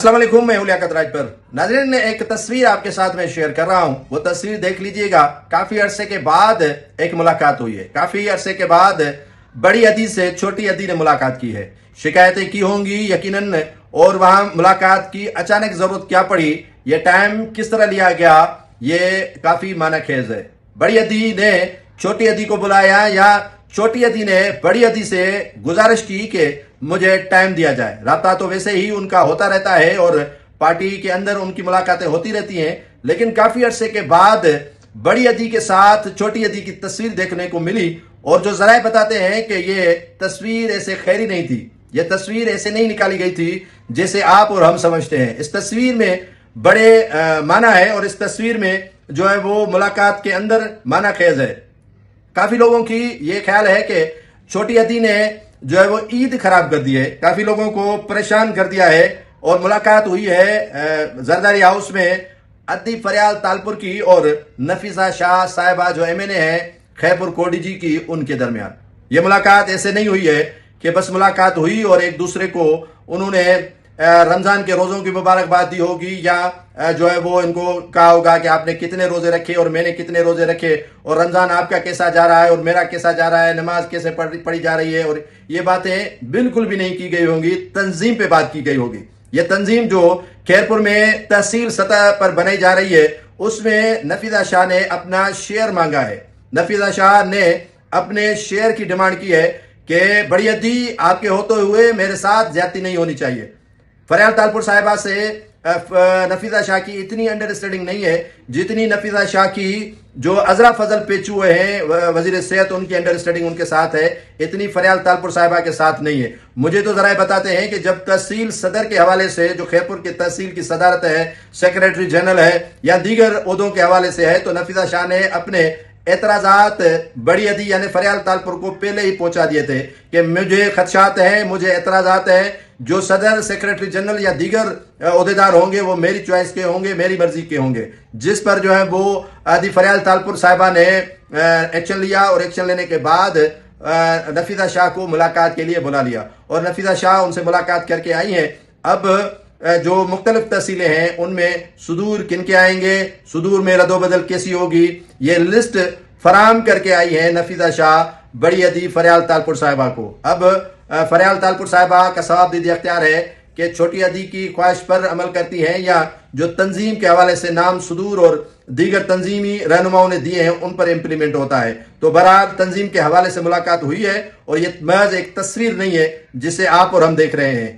अस्सलाम वालेकुम, मैं हूं लियाकत राज पर। नाज़रीन, एक तस्वीर आपके साथ में शेयर कर रहा हूं। वो तस्वीर देख लीजिएगा। काफी अरसे के बाद एक मुलाकात हुई है। काफी अरसे के बाद बड़ी अदी से छोटी अदी ने मुलाकात की है। शिकायतें की होंगी यकीनन, और वहां मुलाकात की अचानक जरूरत क्या पड़ी, ये टाइम किस तरह लिया गया, ये काफी मानाखेज है। बड़ी अदी ने छोटी अदी को बुलाया या छोटी अदी ने बड़ी अदी से गुजारिश की कि मुझे टाइम दिया जाए। राब्ता तो वैसे ही उनका होता रहता है और पार्टी के अंदर उनकी मुलाकातें होती रहती हैं, लेकिन काफी अरसे के बाद बड़ी अदी के साथ छोटी अदी की तस्वीर देखने को मिली। और जो जराए बताते हैं कि ये तस्वीर ऐसे खैरी नहीं थी, ये तस्वीर ऐसे नहीं निकाली गई थी जैसे आप और हम समझते हैं। इस तस्वीर में बड़े माना है और इस तस्वीर में जो है वो मुलाकात के अंदर माना खेज है। काफी लोगों की ये ख्याल है कि छोटी अदी ने जो है वो ईद खराब कर दी है, काफी लोगों को परेशान कर दिया है। और मुलाकात हुई है जरदारी हाउस में अदी फरियाल तालपुर की और नफीसा शाह साहिबा जो एमएनए है खैरपुर कोडी जी की, उनके दरमियान। ये मुलाकात ऐसे नहीं हुई है कि बस मुलाकात हुई और एक दूसरे को उन्होंने रमजान के रोजों की मुबारकबाद दी होगी या जो है वो इनको कहा होगा कि आपने कितने रोजे रखे और मैंने कितने रोजे रखे, और रमजान आपका कैसा जा रहा है और मेरा कैसा जा रहा है, नमाज कैसे पढ़ी जा रही है। और ये बातें बिल्कुल भी नहीं की गई होंगी, तंजीम पे बात की गई होगी। ये तंजीम जो खैरपुर में तहसील सतह पर बनाई जा रही है, उसमें नफीसा शाह ने अपना शेयर मांगा है। नफीसा शाह ने अपने शेयर की डिमांड की है कि बड़ी अदी आपके होते हुए मेरे साथ ज्यादती नहीं होनी चाहिए। फरियाल तालपुर साहिबा से नफीसा शाह की इतनी अंडरस्टैंडिंग नहीं है जितनी नफीसा शाह की जो अजरा फजल पेच हुए हैं वजीर सेहत, उनकी अंडरस्टैंडिंग उनके साथ है, इतनी फरियाल तालपुर साहिबा के साथ नहीं है। मुझे तो जरा बताते हैं कि जब तहसील सदर के हवाले से, जो खैरपुर की तहसील की सदारत है, सेक्रेटरी जनरल है या दीगर ओहदों के हवाले से है, तो नफीसा शाह ने अपने एतराजात बड़ी अदी यानी फरियाल तालपुर को पहले ही पहुंचा दिए थे कि मुझे खदशात हैं, मुझे एतराजात हैं। जो सदर, सेक्रेटरी जनरल या दीगर ओहदेदार होंगे वो मेरी चॉइस के होंगे, मेरी मर्जी के होंगे। जिस पर जो है वो अदी फरियाल तालपुर साहिबा ने एक्शन लिया और एक्शन लेने के बाद नफीसा शाह को मुलाकात के लिए बुला लिया और नफीसा शाह उनसे मुलाकात करके आई हैं। अब जो मुख्तलिफ तहसीलें हैं उनमें सुदूर किन के आएंगे, सुदूर में रदोबदल कैसी होगी, ये लिस्ट फराम करके आई है नफीसा शाह बड़ी अदी फरियाल तालपुर साहिबा को। अब फरियाल तालपुर साहिबा का सवाब दीदी अख्तियार है कि छोटी अदी की ख्वाहिश पर अमल करती हैं या जो तंजीम के हवाले से नाम सुदूर और दीगर तंजीमी रहनुमाओं ने दिए हैं उन पर इम्प्लीमेंट होता है। तो बहरहाल तंजीम के हवाले से मुलाकात हुई है और ये महज एक तस्वीर नहीं है जिसे आप और हम देख रहे हैं।